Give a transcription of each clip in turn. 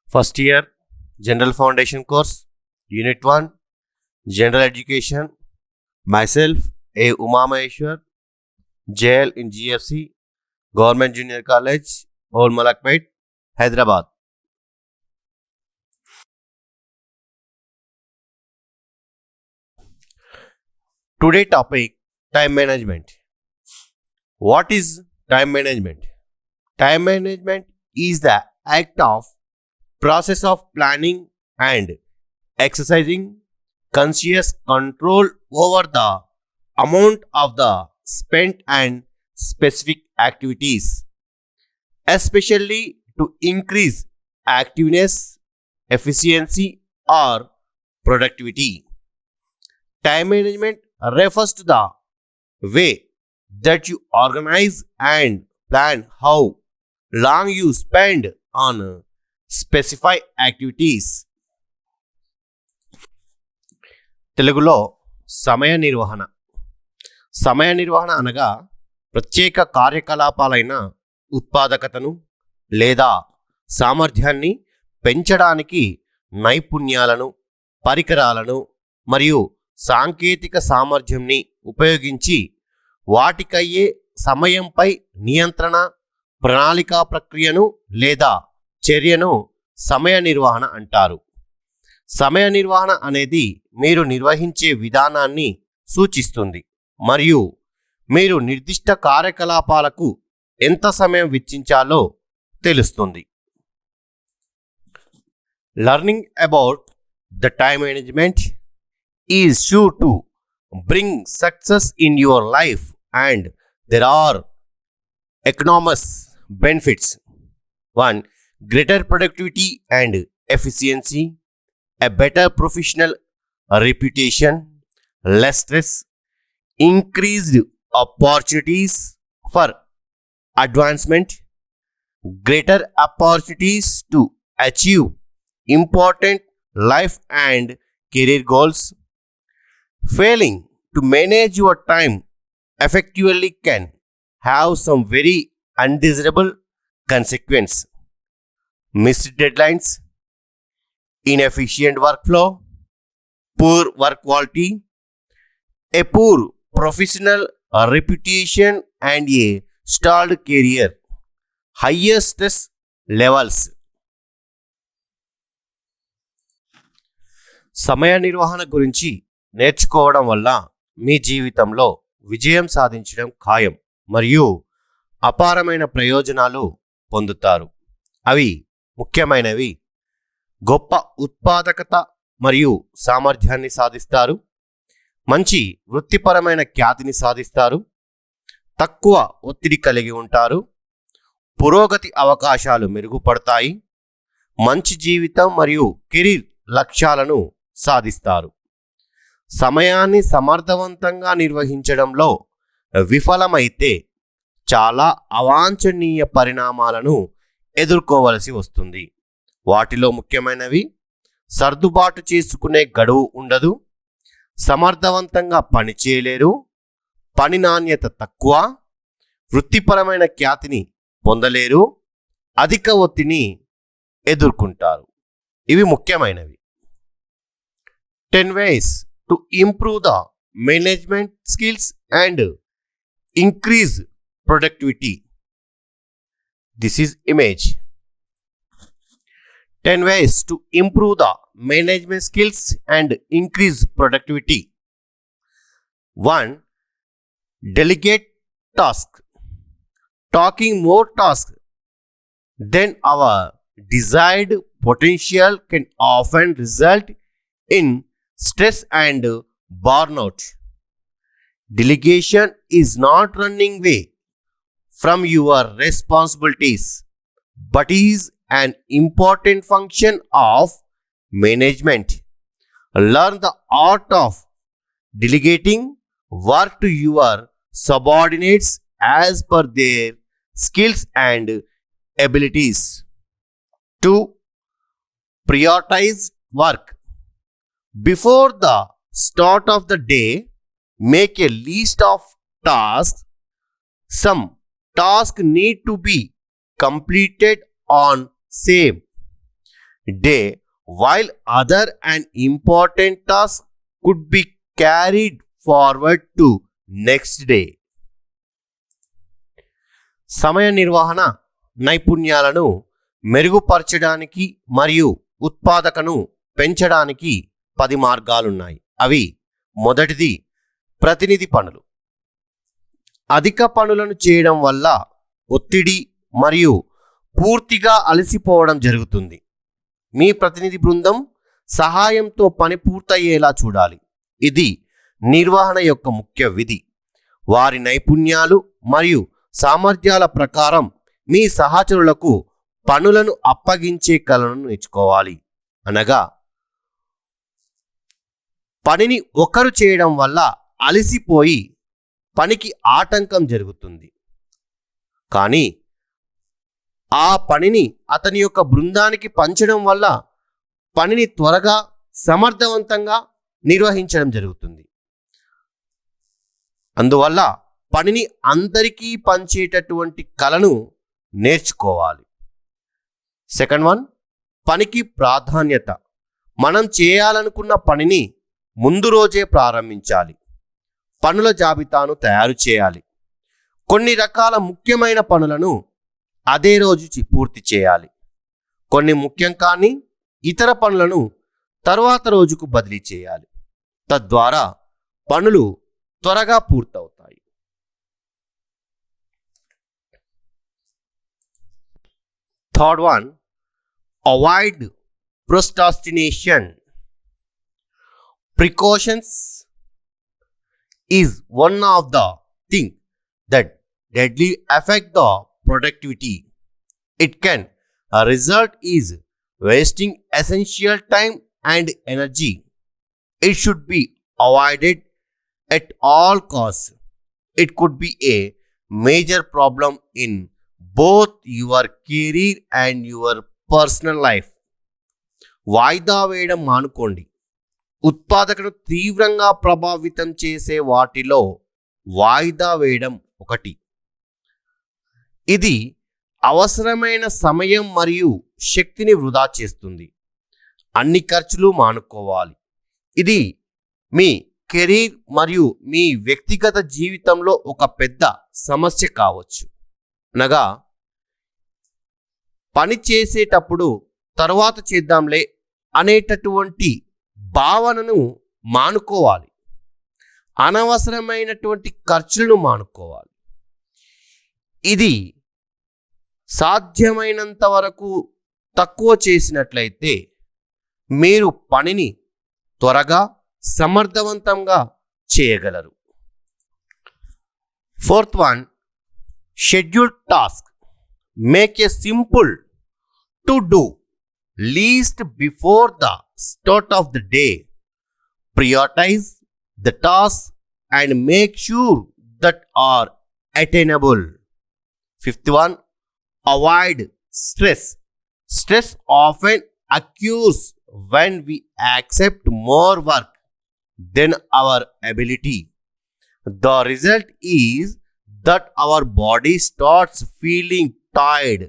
First year, General Foundation course, Unit 1, General Education. Myself, A. Uma Maheshwar, JL in GFC, Government Junior College, Old Malakpet, Hyderabad. Today topic, time management. What is time management? Time management is the act of process of planning and exercising conscious control over the amount of the spent and specific activities, especially to increase activeness, efficiency, or productivity. Time management refers to the way that you organize and plan how long you spend on specify activities. తెలుగులో సమయ నిర్వహణ. సమయ నిర్వహణ అనగా ప్రత్యేక కార్యకలాపాలైన ఉత్పాదకతను లేదా సామర్థ్యాన్ని పెంచడానికి నైపుణ్యాలను, పరికరాలను మరియు సాంకేతిక సామర్థ్యంని ఉపయోగించి వాటికయ్యే సమయంపై నియంత్రణ, ప్రణాళికా ప్రక్రియను లేదా చర్యను సమయ నిర్వహణ అంటారు. సమయ నిర్వహణ అనేది మీరు నిర్వహించే విధానాన్ని సూచిస్తుంది మరియు మీరు నిర్దిష్ట కార్యకలాపాలకు ఎంత సమయం వెచ్చించాలో తెలుస్తుంది. Learning about the time management is sure to bring success in your life and there are economous benefits. 1. Greater productivity and efficiency, a better professional reputation, less stress, increased opportunities for advancement, greater opportunities to achieve important life and career goals. Failing to manage your time effectively can have some very undesirable consequence. Missed deadlines, inefficient workflow, poor work quality, a poor professional reputation and a stalled career, higher stress levels. సమయ నిర్వహణ గురించి నేర్చుకోవడం వల్ల మీ జీవితంలో విజయం సాధించడం ఖాయం మరియు అపారమైన ప్రయోజనాలు పొందుతారు. అవి ముఖ్యమైనవి: గొప్ప ఉత్పాదకత మరియు సామర్థ్యాన్ని సాధిస్తారు, మంచి వృత్తిపరమైన ఖ్యాతిని సాధిస్తారు, తక్కువ ఒత్తిడి కలిగి ఉంటారు, పురోగతి అవకాశాలు మెరుగుపడతాయి, మంచి జీవితం మరియు కెరీర్ లక్ష్యాలను సాధిస్తారు. సమయాన్ని సమర్థవంతంగా నిర్వహించడంలో విఫలమైతే చాలా అవాంఛనీయ పరిణామాలను ఎదుర్కోవలసి వస్తుంది. వాటిలో ముఖ్యమైనవి: సర్దుబాటు చేసుకునే గడువు ఉండదు, సమర్థవంతంగా పనిచేయలేరు, పని నాణ్యత తక్కువ, వృత్తిపరమైన ఖ్యాతిని పొందలేరు, అధిక ఒత్తిడిని ఎదుర్కొంటారు. ఇవి ముఖ్యమైనవి. 10 ways to improve the management skills and increase productivity. This is image. 10 ways to improve the management skills and increase productivity. 1. Delegate task. Talking more tasks than our desired potential can often result in stress and burnout. Delegation is not running away from your responsibilities, but is an important function of management. Learn the art of delegating work to your subordinates as per their skills and abilities. 2. Prioritize work. Before the start of the day, make a list of tasks. Some tasks need to be completed on same day, while other and important tasks could be carried forward to next day. సమయ నిర్వహణ నైపుణ్యాలను మెరుగుపరచడానికి మరియు ఉత్పాదకను పెంచడానికి 10 మార్గాలున్నాయి. అవి మొదటిది ప్రతినిధి పనులు. అధిక పనులను చేయడం వల్ల ఒత్తిడి మరియు పూర్తిగా అలసిపోవడం జరుగుతుంది. మీ ప్రతినిధి బృందం సహాయంతో పని పూర్తయ్యేలా చూడాలి. ఇది నిర్వహణ యొక్క ముఖ్య విధి. వారి నైపుణ్యాలు మరియు సామర్థ్యాల ప్రకారం మీ సహచరులకు పనులను అప్పగించే కళను నేర్చుకోవాలి. అనగా పనిని ఒకరు చేయడం వల్ల అలసిపోయి పనికి ఆటంకం జరుగుతుంది. కానీ ఆ పనిని అతని యొక్క బృందానికి పంచడం వల్ల పనిని త్వరగా సమర్థవంతంగా నిర్వహించడం జరుగుతుంది. అందువల్ల పనిని అందరికీ పంచేటటువంటి కళను నేర్చుకోవాలి. సెకండ్ వన్, పనికి ప్రాధాన్యత. మనం చేయాలనుకున్న పనిని ముందు రోజే ప్రారంభించాలి. పనుల జాబితాను తయారు చేయాలి. కొన్ని రకాల ముఖ్యమైన పనులను అదే రోజు పూర్తి చేయాలి. కొన్ని ముఖ్యం కాని ఇతర పనులను తర్వాత రోజుకు బదిలీ చేయాలి. తద్వారా పనులు త్వరగా పూర్తవుతాయి. Third one, avoid procrastination. Precautions is one of the things that deadly affect the productivity. It can result is wasting essential time and energy. It should be avoided at all costs. It could be a major problem in both your career and your personal life. వాయిదా వేయడం మానుకోండి. ఉత్పాదకను తీవ్రంగా ప్రభావితం చేసే వాటిలో వాయిదా వేయడం ఒకటి. ఇది అవసరమైన సమయం మరియు శక్తిని వృధా చేస్తుంది. అన్ని ఖర్చులు మానుకోవాలి. ఇది మీ కెరీర్ మరియు మీ వ్యక్తిగత జీవితంలో ఒక పెద్ద సమస్య కావచ్చు. అనగా పని చేసేటప్పుడు తరువాత చేద్దాంలే అనేటటువంటి భావనను మానుకోవాలి. అనవసరమైనటువంటి ఖర్చులను మానుకోవాలి. ఇది సాధ్యమైనంత వరకు తక్కువ చేసినట్లయితే మీరు పనిని త్వరగా సమర్థవంతంగా చేయగలరు. Fourth one, scheduled task. Make a simple to do least before the start of the day. Prioritize the tasks and make sure that are attainable. Fifth one, avoid stress. Stress often occurs when we accept more work than our ability. The result is that our body starts feeling tired,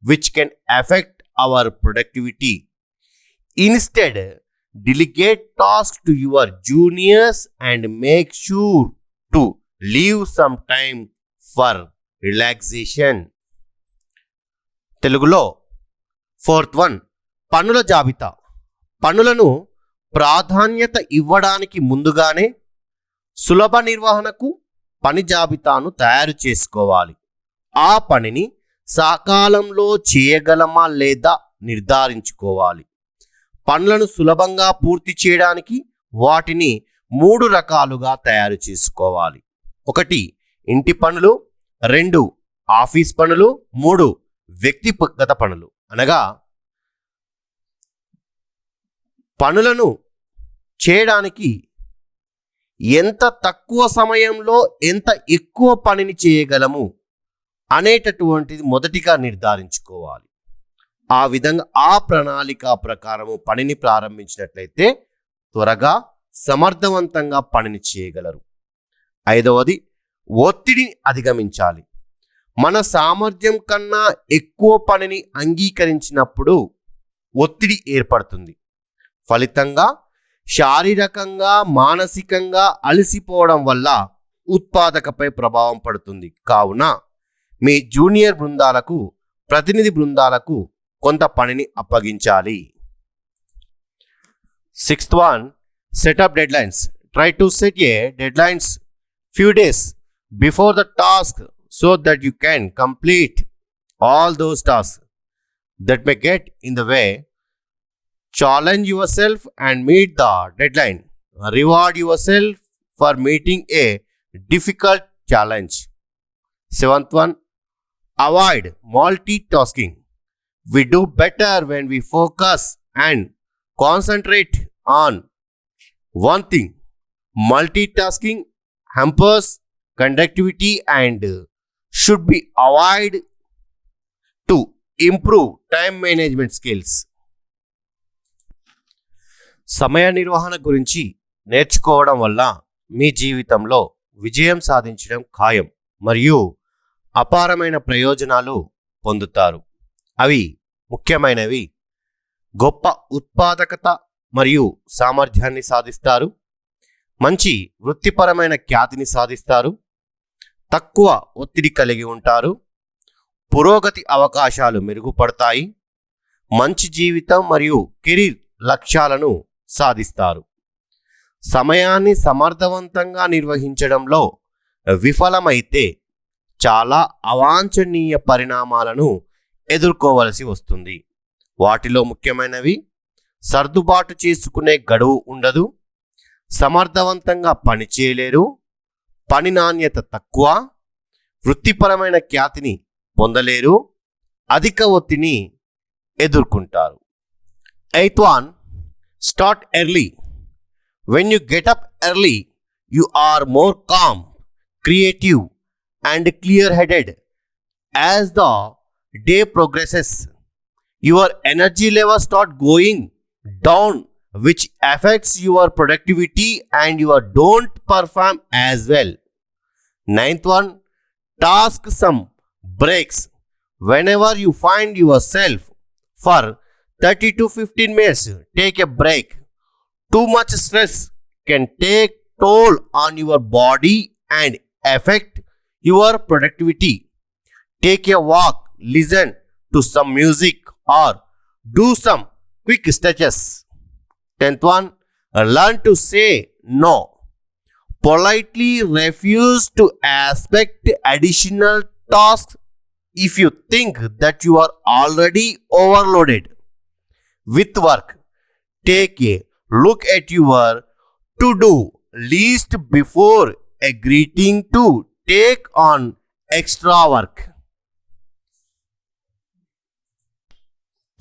which can affect our productivity. Instead, delegate tasks to your juniors and make sure to leave some time for relaxation. తెలుగులో fourth one, పనుల జాబితా. పనులను ప్రాధాన్యత ఇవ్వడానికి ముందుగానే సులభ నిర్వహణకు పని జాబితాను తయారు చేసుకోవాలి. ఆ పనిని సకాలంలో చేయగలమా లేదా నిర్ధారించుకోవాలి. పనులను సులభంగా పూర్తి చేయడానికి వాటిని 3 రకాలుగా తయారు చేసుకోవాలి. 1 ఇంటి పనులు, 2 ఆఫీస్ పనులు, 3 వ్యక్తిగత పనులు. అనగా పనులను చేయడానికి ఎంత తక్కువ సమయంలో ఎంత ఎక్కువ పనిని చేయగలము అనేటటువంటిది మొదటిగా నిర్ధారించుకోవాలి. ఆ విధంగా ఆ ప్రణాళిక ప్రకారము పనిని ప్రారంభించినట్లయితే త్వరగా సమర్థవంతంగా పనిని చేయగలరు. 5వది, ఒత్తిడిని అధిగమించాలి. మన సామర్థ్యం కన్నా ఎక్కువ పనిని అంగీకరించినప్పుడు ఒత్తిడి ఏర్పడుతుంది. ఫలితంగా శారీరకంగా మానసికంగా అలసిపోవడం వల్ల ఉత్పాదకపై ప్రభావం పడుతుంది. కావున మీ జూనియర్ బృందాలకు ప్రతినిధి బృందాలకు కొంత పనిని అప్పగించాలి. 6th one, set up deadlines. Try to set a deadlines few days before the task so that you can complete all those tasks that may get in the way. Challenge yourself and meet the deadline. Reward yourself for meeting a difficult challenge. 7th one, avoid multitasking. We do better when we focus and concentrate on one thing. Multitasking hampers conductivity and should be avoided to improve time management skills. సమయ నిర్వహణ గురించి నేర్చుకోవడం వల్ల మీ జీవితంలో విజయం సాధించడం ఖాయం మరియు అపారమైన ప్రయోజనాలు పొందుతారు. అవి ముఖ్యమైనవి: గొప్ప ఉత్పాదకత మరియు సామర్థ్యాన్ని సాధిస్తారు, మంచి వృత్తిపరమైన ఖ్యాతిని సాధిస్తారు, తక్కువ ఒత్తిడి కలిగి ఉంటారు, పురోగతి అవకాశాలు మెరుగుపడతాయి, మంచి జీవితం మరియు కెరీర్ లక్ష్యాలను సాధిస్తారు. సమయాన్ని సమర్థవంతంగా నిర్వహించడంలో విఫలమైతే చాలా అవాంఛనీయ పరిణామాలను ఎదుర్కోవలసి వస్తుంది. వాటిలో ముఖ్యమైనవి: సర్దుబాటు చేసుకునే గడువు ఉండదు, సమర్థవంతంగా పనిచేయలేరు, పని నాణ్యత తక్కువ, వృత్తిపరమైన ఖ్యాతిని పొందలేరు, అధిక ఒత్తిడిని ఎదుర్కొంటారు. 8th one, start early. When you get up early, you are more calm, creative, and clear-headed. As the day progresses, your energy levels start going down, which affects your productivity and you don't perform as well. 9th one, task some breaks. Whenever you find yourself for 30 to 15 minutes, take a break. Too much stress can take toll on your body and affect your productivity. Take a walk, listen to some music, or do some quick stretches. 10th one, learn to say no. Politely refuse to accept additional tasks if you think that you are already overloaded with work. Take a look at your to-do list before agreeing to take on extra work.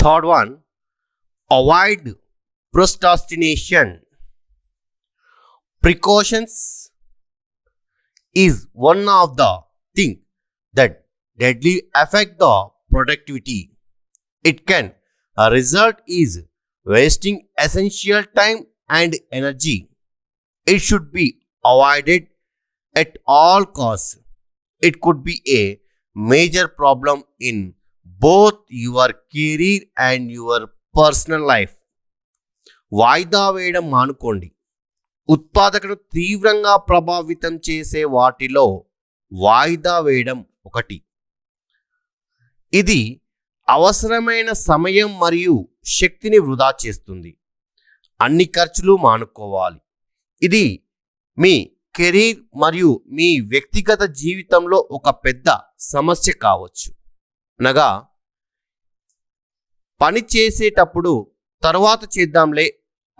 3rd one, avoid procrastination. Precautions is one of the things that deadly affect the productivity. It can result is wasting essential time and energy. It should be avoided at all costs. It could be a major problem in both your career and your personal life. వాయిదా వేయడం మానుకోండి. ఉత్పాదకతను తీవ్రంగా ప్రభావితం చేసే వాటిలో వాయిదా వేయడం ఒకటి. ఇది అవసరమైన సమయం మరియు శక్తిని వృధా చేస్తుంది. అన్ని ఖర్చులు మానుకోవాలి. ఇది మీ కెరీర్ మరియు మీ వ్యక్తిగత జీవితంలో ఒక పెద్ద సమస్య కావచ్చు. అనగా పని చేసేటప్పుడు తరువాత చేద్దాంలే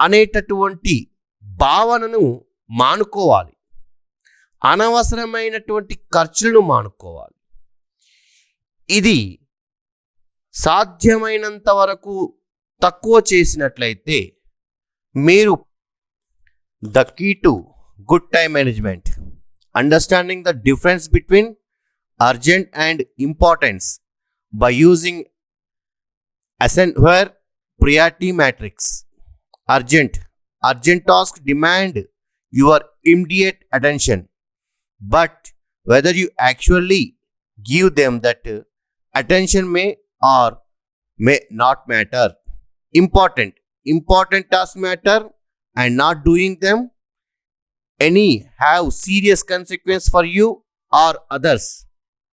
అనేటటువంటి భావనను మానుకోవాలి. అనవసరమైనటువంటి ఖర్చులను మానుకోవాలి. ఇది సాధ్యమైనంత వరకు తక్కువ చేసినట్లయితే మీరు the key to good time management, understanding the difference between urgent and importance by using Eisenhower priority matrix. Urgent tasks demand your immediate attention, but whether you actually give them that attention may or may not matter. important tasks matter and not doing them any have serious consequence for you or others.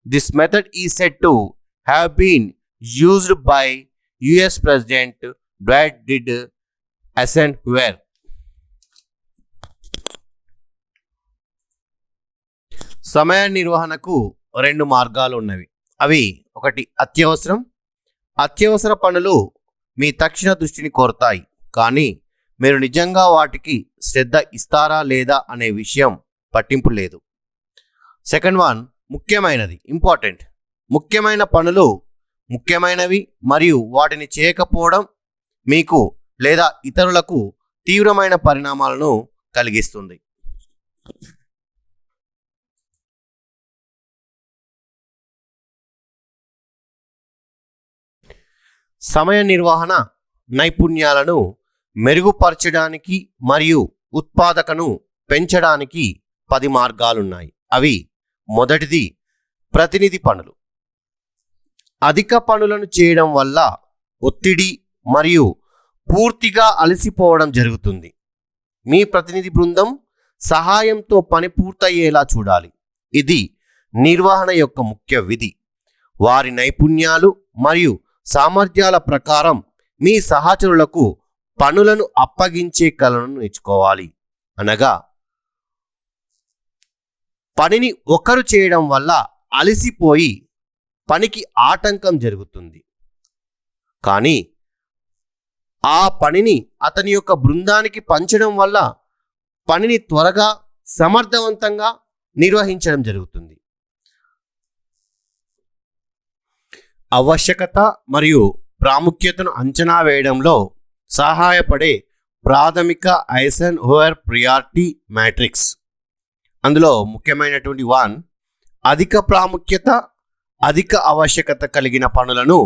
This method is said to have been used by US President Dwight D. Eisenhower. సమయ నిర్వహణకు రెండు మార్గాలు ఉన్నవి. అవి ఒకటి అత్యవసర పనులు మీ తక్షణ దృష్టిని కోరుతాయి, కానీ మీరు నిజంగా వాటికి శ్రద్ధ ఇస్తారా లేదా అనే విషయం పట్టింపు లేదు. Second one important. ముఖ్యమైన పనులు ముఖ్యమైనవి మరియు వాటిని చేయకపోవడం మీకు లేదా ఇతరులకు తీవ్రమైన పరిణామాలను కలిగిస్తుంది. సమయ నిర్వహణ నైపుణ్యాలను మెరుగుపరచడానికి మరియు ఉత్పాదకను పెంచడానికి 10 మార్గాలున్నాయి. అవి మొదటిది ప్రతినిధి పనులు. అధిక పనులను చేయడం వల్ల ఒత్తిడి మరియు పూర్తిగా అలసిపోవడం జరుగుతుంది. మీ ప్రతినిధి బృందం సహాయంతో పని పూర్తయ్యేలా చూడాలి. ఇది నిర్వహణ యొక్క ముఖ్య విధి. వారి నైపుణ్యాలు మరియు సామర్థ్యాల ప్రకారం మీ సహచరులకు పనులను అప్పగించే కళను నేర్చుకోవాలి. అనగా పనిని ఒకరు చేయడం వల్ల అలసిపోయి పనికి ఆటంకం జరుగుతుంది, కానీ ఆ పనిని అతని యొక్క బృందానికి పంచడం వల్ల పనిని త్వరగా సమర్థవంతంగా నిర్వహించడం జరుగుతుంది. ఆవశ్యకత మరియు ప్రాముఖ్యతను అంచనా వేయడంలో సహాయపడే ప్రాథమిక ఐసెన్హోవర్ ప్రియారిటీ మ్యాట్రిక్స్. అందులో ముఖ్యమైనటువంటి 1 అధిక ప్రాముఖ్యత అధిక ఆవశ్యకత కలిగిన పనులను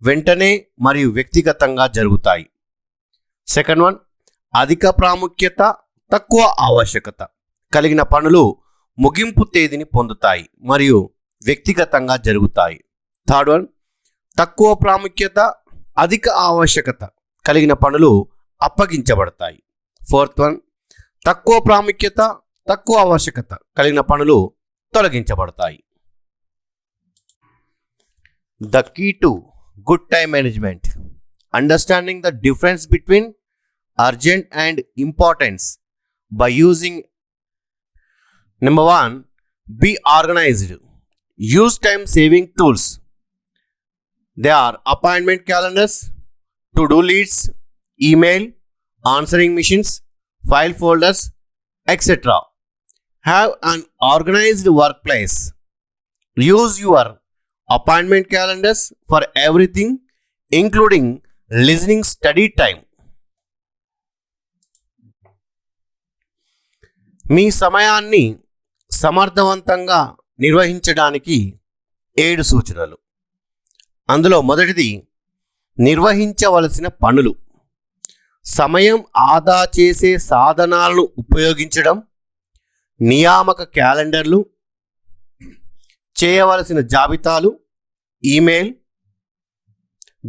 వెంటనే మరియు వ్యక్తిగతంగా జరుగుతాయి. సెకండ్ వన్ అధిక ప్రాముఖ్యత తక్కువ ఆవశ్యకత కలిగిన పనులు ముగింపు తేదీని పొందుతాయి మరియు వ్యక్తిగతంగా జరుగుతాయి. థర్డ్ వన్ తక్కువ ప్రాముఖ్యత అధిక ఆవశ్యకత కలిగిన పనులు అప్పగించబడతాయి. ఫోర్త్ వన్ తక్కువ ప్రాముఖ్యత తక్కువ ఆవశ్యకత కలిగిన పనులు తొలగించబడతాయి. The key to good time management. Understanding the difference between urgent and importance by using number 1 be organized. Use time saving tools. They are appointment calendars, to-do lists, email, answering machines, file folders, etc. Have an organized workplace. Use your appointment calendars for everything, including listening study time. మీ సమయాన్ని సమర్థవంతంగా నిర్వహించడానికి 7 సూచనలు. అందులో మొదటిది నిర్వహించవలసిన పనులు. సమయం ఆదా చేసే సాధనాలను ఉపయోగించడం, నియామక క్యాలెండర్లు, చేయవలసిన జాబితాలు, ఈమెయిల్,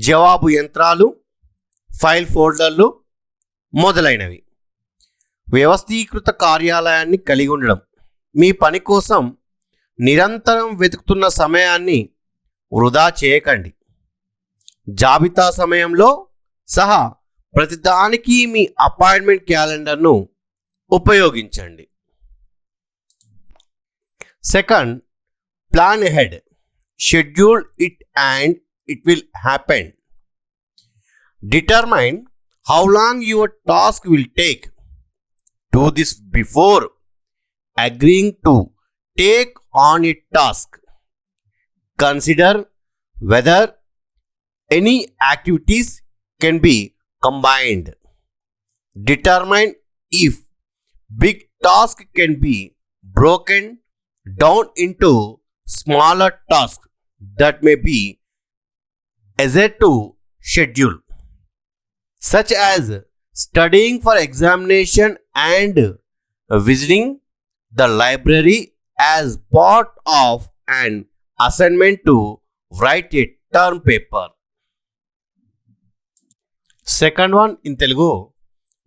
జవాబు యంత్రాలు, ఫైల్ ఫోల్డర్లు మొదలైనవి. వ్యవస్థీకృత కార్యాలయాన్ని కలిగి ఉండడం. మీ పని కోసం నిరంతరం వెతుకుతున్న సమయాన్ని వృధా చేయకండి. జాబితా సమయంలో సహా ప్రతిదానికి మీ అపాయింట్మెంట్ క్యాలెండర్ను ఉపయోగించండి. Second plan ahead. Schedule it and it will happen. Determine how long your task will take. Do this before agreeing to take on a task. Consider whether any activities can be combined. Determine if big tasks can be broken down into smaller tasks that may be easier to schedule, such as studying for examination and visiting the library as part of an assignment to write a term paper. Second one in Telugu,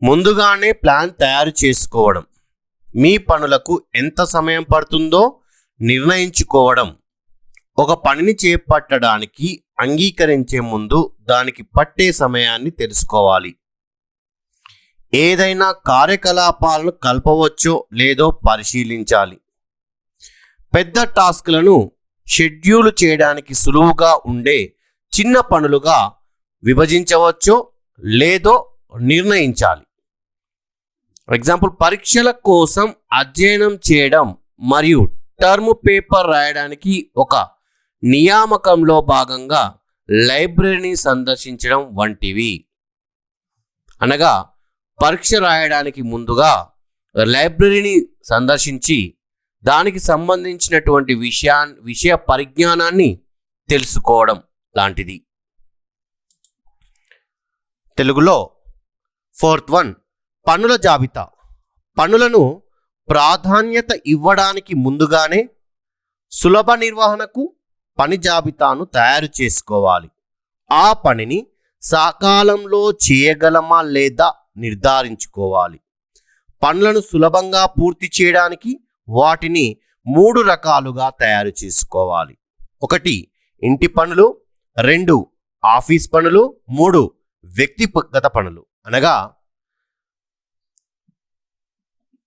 ముందుగానే plan తయారు చేసుకోవడం. మీ పనులకు ఎంత సమయం పడుతుందో నిర్ణయించుకోవడం. ఒక పనిని చేపట్టడానికి అంగీకరించే ముందు దానికి పట్టే సమయాన్ని తెలుసుకోవాలి. ఏదైనా కార్యకలాపాలను కలపవచ్చో లేదో పరిశీలించాలి. పెద్ద టాస్క్లను షెడ్యూల్ చేయడానికి సులువుగా ఉండే చిన్న పనులుగా విభజించవచ్చో లేదో నిర్ణయించాలి. ఎగ్జాంపుల్, పరీక్షల కోసం అధ్యయనం చేయడం మరియు టర్మ్ పేపర్ రాయడానికి ఒక నియామకంలో భాగంగా లైబ్రరీని సందర్శించడం వంటివి. అనగా పరీక్ష రాయడానికి ముందుగా లైబ్రరీని సందర్శించి దానికి సంబంధించినటువంటి విషయ పరిజ్ఞానాన్ని తెలుసుకోవడం లాంటిది. తెలుగులో ఫోర్త్ వన్, పనుల జాబితా. పనులను ప్రాధాన్యత ఇవ్వడానికి ముందుగానే సులభ నిర్వహణకు పని జాబితాను తయారు చేసుకోవాలి. ఆ పనిని సకాలంలో చేయగలమా లేదా నిర్ధారించుకోవాలి. పనులను సులభంగా పూర్తి చేయడానికి వాటిని 3 రకాలుగా తయారు చేసుకోవాలి. 1 ఇంటి పనులు, 2 ఆఫీస్ పనులు, 3 వ్యక్తిగత పనులు. అనగా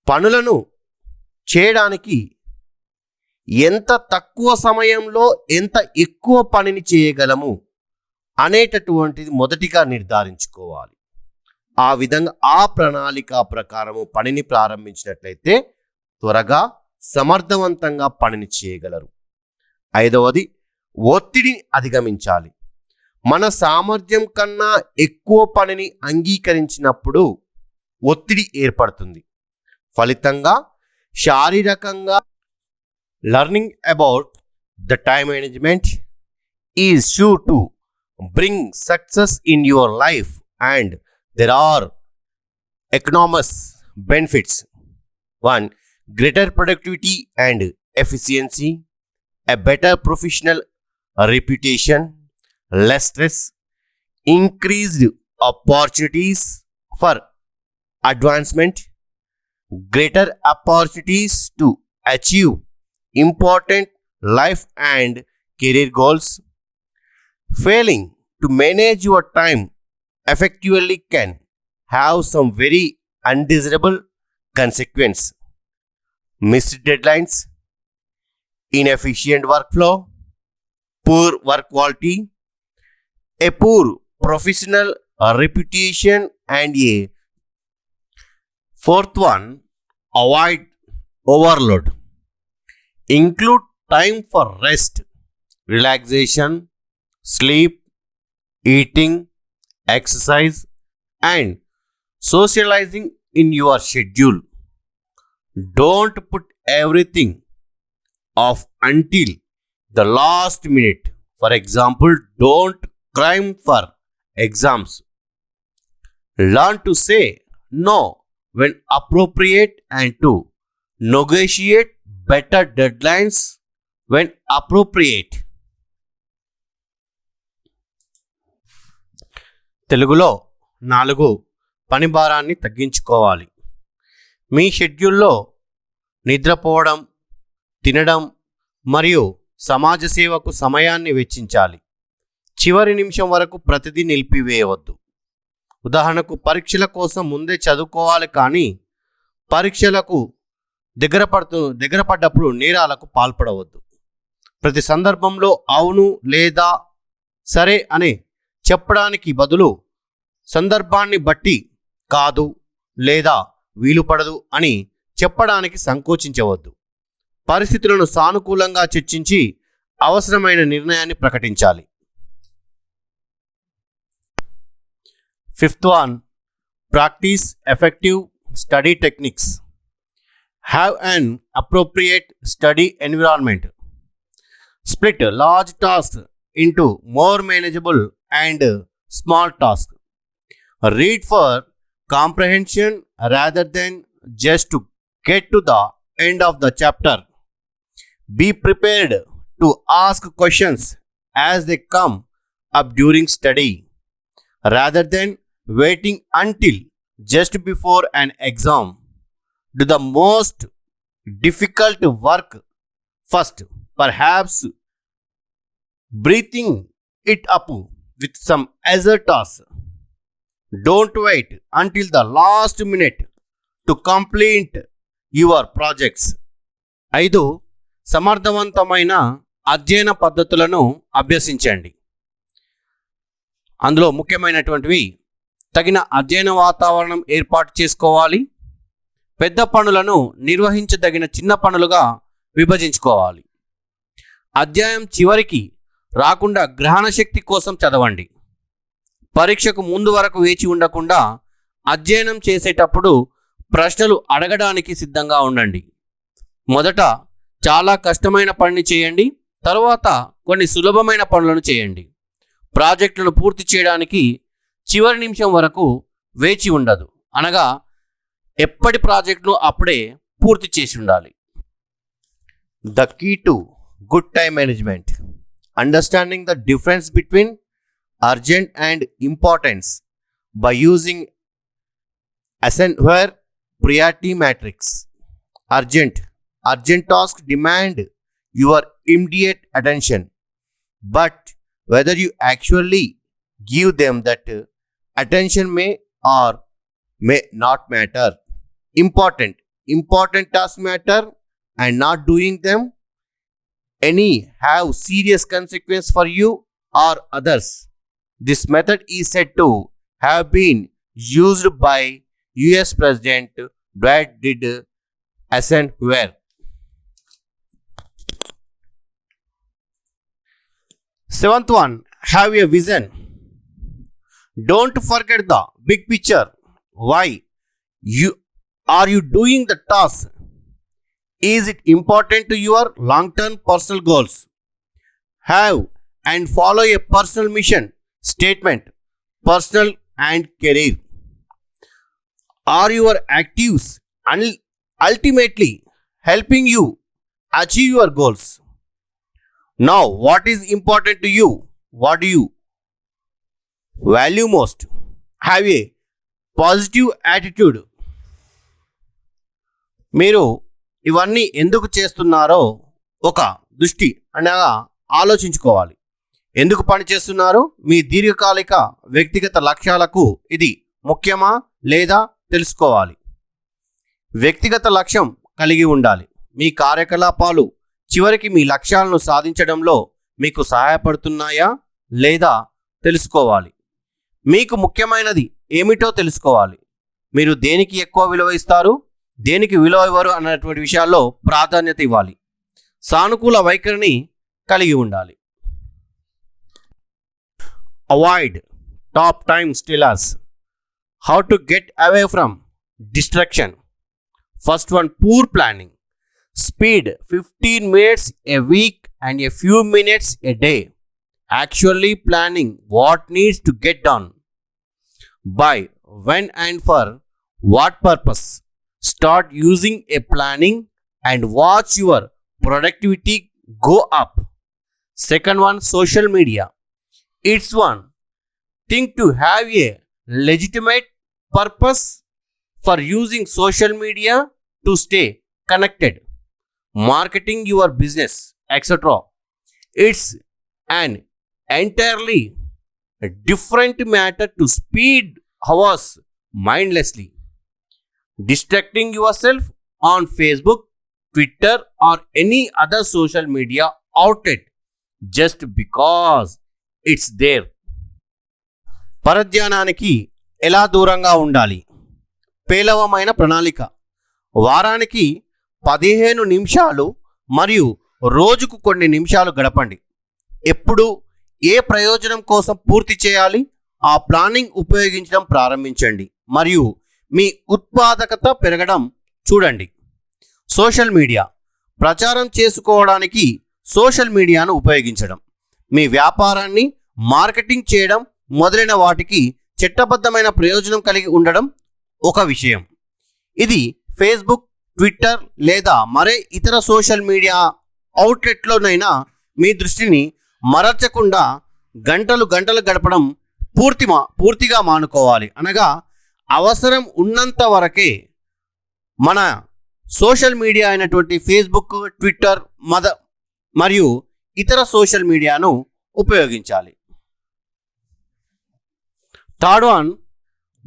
పనులను చేయడానికి ఎంత తక్కువ సమయంలో ఎంత ఎక్కువ పనిని చేయగలము అనేటటువంటిది మొదటిగా నిర్ధారించుకోవాలి. ఆ విధంగా ఆ ప్రణాళిక ప్రకారము పనిని ప్రారంభించినట్లయితే త్వరగా సమర్థవంతంగా పనిని చేయగలరు. 5వది, ఒత్తిడిని అధిగమించాలి. మన సామర్థ్యం కన్నా ఎక్కువ పనిని అంగీకరించినప్పుడు ఒత్తిడి ఏర్పడుతుంది. ఫలితంగా శారీరకంగా learning about the time management is sure to bring success in your life and there are enormous benefits. 1 greater productivity and efficiency, a better professional reputation, less stress, increased opportunities for advancement, greater opportunities to achieve important life and career goals. Failing to manage your time effectively can have some very undesirable consequences. Missed deadlines, inefficient workflow, poor work quality, a poor professional reputation, and a 4th one, avoid overload. Include time for rest, relaxation, sleep, eating, exercise, and socializing in your schedule. Don't put everything off until the last minute. For example, don't cram for exams. Learn to say no when appropriate and to negotiate better deadlines when appropriate. తెలుగులో 4 పని భారాన్ని తగ్గించుకోవాలి. మీ షెడ్యూల్లో నిద్రపోవడం, తినడం మరియు సమాజ సేవకు సమయాన్ని వెచ్చించాలి. చివరి నిమిషం వరకు ప్రతిదీ నిలిపివేయవద్దు. ఉదాహరణకు, పరీక్షల కోసం ముందే చదువుకోవాలి, కానీ పరీక్షలకు దగ్గర పడ్డప్పుడు నేరాలకు పాల్పడవద్దు. ప్రతి సందర్భంలో అవును లేదా సరే అనే చెప్పడానికి బదులు సందర్భాన్ని బట్టి కాదు లేదా వీలు పడదు అని చెప్పడానికి సంకోచించవద్దు. పరిస్థితులను సానుకూలంగా చర్చించి అవసరమైన నిర్ణయాన్ని ప్రకటించాలి. 5th one, practice effective study techniques. Have an appropriate study environment. Split large tasks into more manageable and small tasks. Read for comprehension rather than just to get to the end of the chapter. Be prepared to ask questions as they come up during study, rather than waiting until just before an exam. Do the most difficult work first, perhaps breathing it up with some other task. Don't wait until the last minute to complete your projects. 5. సమర్థవంతమైన అధ్యయన పద్ధతులను అభ్యసించండి. అందులో ముఖ్యమైనటువంటివి తగిన అధ్యయన వాతావరణం ఏర్పాటు చేసుకోవాలి. పెద్ద పనులను నిర్వహించదగిన చిన్న పనులుగా విభజించుకోవాలి. అధ్యాయం చివరికి రాకుండా గ్రహణ శక్తి కోసం చదవండి. పరీక్షకు ముందు వరకు వేచి ఉండకుండా అధ్యయనం చేసేటప్పుడు ప్రశ్నలు అడగడానికి సిద్ధంగా ఉండండి. మొదట చాలా కష్టమైన పనిని చేయండి, తరువాత కొన్ని సులభమైన పనులను చేయండి. ప్రాజెక్టులను పూర్తి చేయడానికి చివరి నిమిషం వరకు వేచి ఉండదు, అనగా ఎప్పటి ప్రాజెక్టును అప్పుడే పూర్తి చేసి ఉండాలి. The key to good time management. Understanding the difference between urgent and importance by using Eisenhower priority matrix. Urgent tasks demand your immediate attention, but whether you actually give them that attention may or may not matter. Important tasks matter, and not doing them any have serious consequence for you or others. This method is said to have been used by US President Dwight D. Eisenhower. 7th one, have a vision. Don't forget the big picture. Why are you doing the task? Is it important to your long-term personal goals? Have and follow a personal mission statement, personal and career. Are your activities ultimately helping you achieve your goals? Now, what is important to you? What do you value most? Have a positive attitude. మీరు ఇవన్నీ ఎందుకు చేస్తున్నారో ఒక దృష్టి అనగా ఆలోచించుకోవాలి. ఎందుకు పని చేస్తున్నారు? మీ దీర్ఘకాలిక వ్యక్తిగత లక్ష్యాలకు ఇది ముఖ్యమా లేదా తెలుసుకోవాలి. వ్యక్తిగత లక్ష్యం కలిగి ఉండాలి. మీ కార్యకలాపాలు చివరికి మీ లక్ష్యాలను సాధించడంలో మీకు సహాయపడుతున్నాయా లేదా తెలుసుకోవాలి. మీకు ముఖ్యమైనది ఏమిటో తెలుసుకోవాలి. మీరు దేనికి ఎక్కువ విలువ ఇస్తారు, దేనికి విలువ ఇవ్వరు అన్నటువంటి విషయాల్లో ప్రాధాన్యత ఇవ్వాలి. సానుకూల వైఖరిని కలిగి ఉండాలి. Avoid top time stealers. How to get away from distraction. First one, poor planning. Speed 15 minutes a week and a few minutes a day. Actually planning what needs to get done. By when and for what purpose. Start using a planning and watch your productivity go up. Second one, social media. It's one thing to have a legitimate purpose for using social media to stay connected, marketing your business, etc. It's an entirely different matter to spend hours mindlessly, distracting yourself on Facebook, Twitter or any other social media outlet just because it's there. పరధ్యానానికి ఎలా దూరంగా ఉండాలి? పేలవమైన ప్రణాళిక. వారానికి 15 నిమిషాలు మరియు రోజుకు కొన్ని నిమిషాలు గడపండి. ఎప్పుడు ఏ ప్రయోజనం కోసం పూర్తి చేయాలి ఆ ప్లానింగ్ ఉపయోగించడం ప్రారంభించండి మరియు మీ ఉత్పాదకత పెరగడం చూడండి. Social media. ప్రచారం చేసుకోవడానికి సోషల్ మీడియాను ఉపయోగించడం, మీ వ్యాపారాన్ని మార్కెటింగ్ చేయడం మొదలైన వాటికి చట్టబద్ధమైన ప్రయోజనం కలిగి ఉండడం ఒక విషయం. ఇది ఫేస్బుక్, ట్విట్టర్ లేదా మరే ఇతర సోషల్ మీడియా అవుట్లెట్లోనైనా మీ దృష్టిని మరల్చకుండా గంటలు గడపడం పూర్తిగా మానుకోవాలి. అనగా అవసరం ఉన్నంత వరకే మన సోషల్ మీడియా అయినటువంటి ఫేస్బుక్, ట్విట్టర్ మరియు ఇతర సోషల్ మీడియాను ఉపయోగించాలి. Third one,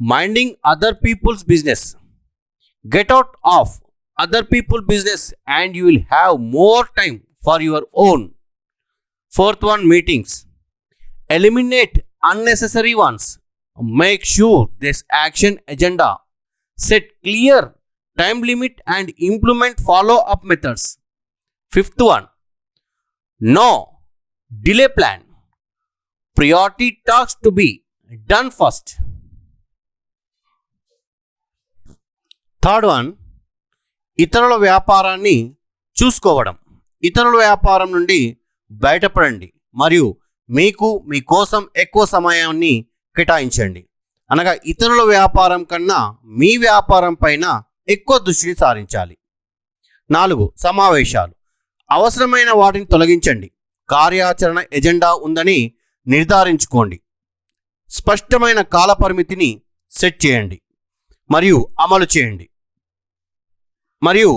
minding other people's business. Get out of other people business and you will have more time for your own. Fourth one, meetings. Eliminate unnecessary ones. Make sure this action agenda. Set clear time limit and implement follow-up methods. Fifth one, no delay plan. Priority tasks to be done first. Third one, ఇతరుల వ్యాపారాన్ని చూసుకోవడం. ఇతరుల వ్యాపారం నుండి బయటపడండి మరియు మీకోసం ఎక్కువ సమయాన్ని కేటాయించండి. అనగా ఇతరుల వ్యాపారం కన్నా మీ వ్యాపారం పైన ఎక్కువ దృష్టిని సారించాలి. 4, సమావేశాలు. అవసరమైన వాటిని తొలగించండి. కార్యాచరణ ఎజెండా ఉందని నిర్ధారించుకోండి. స్పష్టమైన కాలపరిమితిని సెట్ చేయండి మరియు అమలు చేయండి. మరియు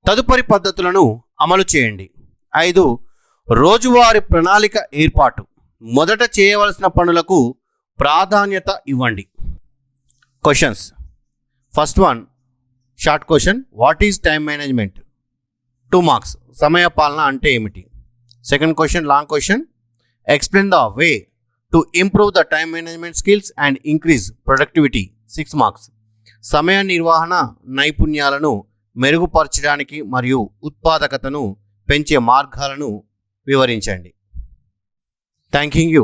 తదుపరి పద్ధతులను అమలు చేయండి. 5, రోజువారీ ప్రణాళిక ఏర్పాటు. మొదట చేయవలసిన పనులకు ప్రాధాన్యత ఇవ్వండి. Questions. First one, short question. What is time management? 2 marks. సమయ పాలన అంటే ఏమిటి? Second question, long question. Explain the way to improve the time management skills and increase productivity. 6 marks. సమయ నిర్వహణ నైపుణ్యాలను మెరుగుపరచడానికి మరియు ఉత్పాదకతను పెంచే మార్గాలను వివరించండి. Thank you.